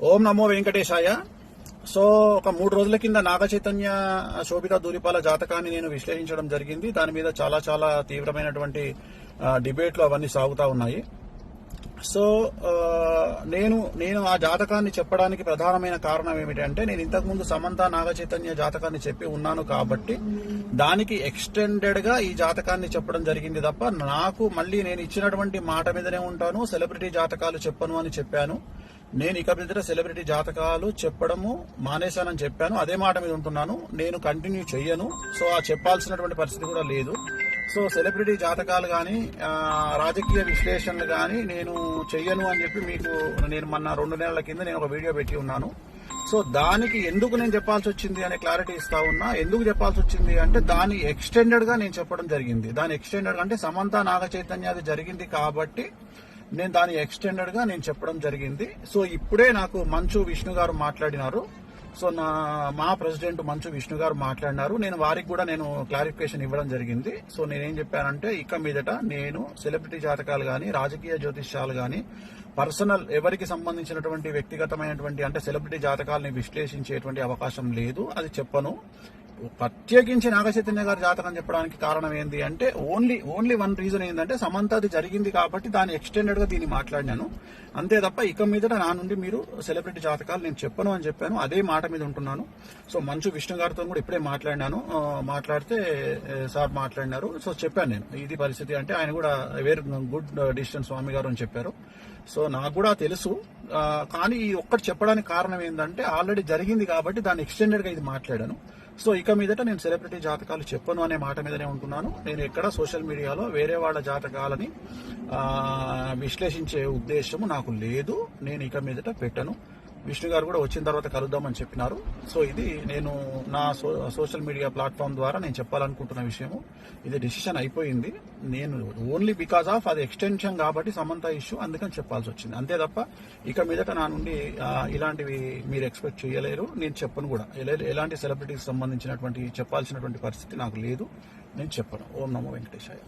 ఓం నమో వెంకటేశాయ. So ఒక 3 రోజుల కింద నాగ చైతన్య శోభిత ధూళిపాల జాతకాన్ని నేను విశ్లేషించడం జరిగింది. దాని మీద చాలా చాలా తీవ్రమైనటువంటి డిబేట్లు అవన్నీ సాగుతా ఉన్నాయి. సో నేను ఆ జాతకాన్ని చెప్పడానికి ప్రధానమైన కారణం ఏమిటంటే, నేను ఇంతకుముందు సమంత నాగ చైతన్య జాతకాన్ని చెప్పి ఉన్నాను కాబట్టి దానికి ఎక్స్టెండెడ్ గా ఈ జాతకాన్ని చెప్పడం జరిగింది తప్ప, నాకు మళ్ళీ నేను ఇచ్చినటువంటి మాట మీదనే ఉంటాను, సెలబ్రిటీ జాతకాలు చెప్పను అని చెప్పాను. నేను ఇక మీద సెలబ్రిటీ జాతకాలు చెప్పడము మానేశానని చెప్పాను. అదే మాట మీద ఉంటున్నాను. నేను కంటిన్యూ చెయ్యను. సో ఆ చెప్పాల్సినటువంటి పరిస్థితి కూడా లేదు. సో సెలబ్రిటీ జాతకాలు కానీ రాజకీయ విశ్లేషణలు కానీ నేను చెయ్యను అని చెప్పి మీకు నేను మొన్న 2 నెలల కింద నేను ఒక వీడియో పెట్టి ఉన్నాను. సో దానికి ఎందుకు నేను చెప్పాల్సి వచ్చింది అనే క్లారిటీ ఇస్తా ఉన్నా. ఎందుకు చెప్పాల్సి వచ్చింది అంటే, దాని ఎక్స్టెండెడ్ గా నేను చెప్పడం జరిగింది. దాని ఎక్స్టెండెడ్ అంటే సమంత నాగ చైతన్య అది జరిగింది కాబట్టి నేను దాని ఎక్స్టెండెడ్ గా నేను చెప్పడం జరిగింది. సో ఇప్పుడే నాకు మంచు విష్ణు గారు మాట్లాడినారు. సో మా ప్రెసిడెంట్ మంచు విష్ణు గారు మాట్లాడినారు. నేను వారికి కూడా నేను క్లారిఫికేషన్ ఇవ్వడం జరిగింది. సో నేనేం చెప్పానంటే, ఇక మీదట నేను సెలబ్రిటీ జాతకాలు కానీ రాజకీయ జ్యోతిష్యాలు కానీ పర్సనల్ ఎవరికి సంబంధించినటువంటి వ్యక్తిగతమైనటువంటి అంటే సెలబ్రిటీ జాతకాలని విశ్లేషించేటువంటి అవకాశం లేదు. అది చెప్పను. ప్రత్యేకించి నాగ చైతన్య గారి జాతకం చెప్పడానికి కారణం ఏంటి అంటే, ఓన్లీ వన్ రీజన్ ఏంటంటే, సమంత అది జరిగింది కాబట్టి దాని ఎక్స్టెండెడ్ గా దీన్ని మాట్లాడినాను. అంతే తప్ప ఇక మీదట నా నుండి మీరు సెలబ్రిటీ జాతకాలు నేను చెప్పను అని చెప్పాను. అదే మాట మీద ఉంటున్నాను. సో మంచు విష్ణు గారితో కూడా ఇప్పుడే మాట్లాడినాను. మాట్లాడితే సార్ మాట్లాడినారు. సో చెప్పాను నేను ఇది పరిస్థితి అంటే, ఆయన కూడా వెరీ గుడ్ డిసిషన్ స్వామి గారు అని చెప్పారు. సో నాకు కూడా తెలుసు. కానీ ఈ ఒక్కటి చెప్పడానికి కారణం ఏంటంటే, ఆల్రెడీ జరిగింది కాబట్టి దాన్ని ఎక్స్టెండెడ్ గా ఇది మాట్లాడాను. సో ఇక మీదట నేను సెలబ్రిటీ జాతకాలు చెప్పను అనే మాట మీదనే ఉంటున్నాను. నేను ఎక్కడ సోషల్ మీడియాలో వేరే వాళ్ళ జాతకాలని విశ్లేషించే ఉద్దేశము నాకు లేదు. నేను ఇక మీదట పెట్టను. విష్ణు గారు కూడా వచ్చిన తర్వాత కలుద్దామని చెప్పినారు. సో ఇది నేను నా సోషల్ మీడియా ప్లాట్ఫామ్ ద్వారా నేను చెప్పాలనుకుంటున్న విషయము. ఇది డిసిషన్ అయిపోయింది. నేను ఓన్లీ బికాస్ ఆఫ్ అది ఎక్స్టెన్షన్ కాబట్టి సమంత ఇష్యూ, అందుకని చెప్పాల్సి వచ్చింది. అంతే తప్ప ఇక మీదట నా నుండి ఇలాంటివి మీరు ఎక్స్పెక్ట్ చేయలేరు. నేను చెప్పను కూడా. ఎలాంటి సెలబ్రిటీకి సంబంధించినటువంటి చెప్పాల్సినటువంటి పరిస్థితి నాకు లేదు. నేను చెప్పను. ఓం నమో వెంకటేశాయ.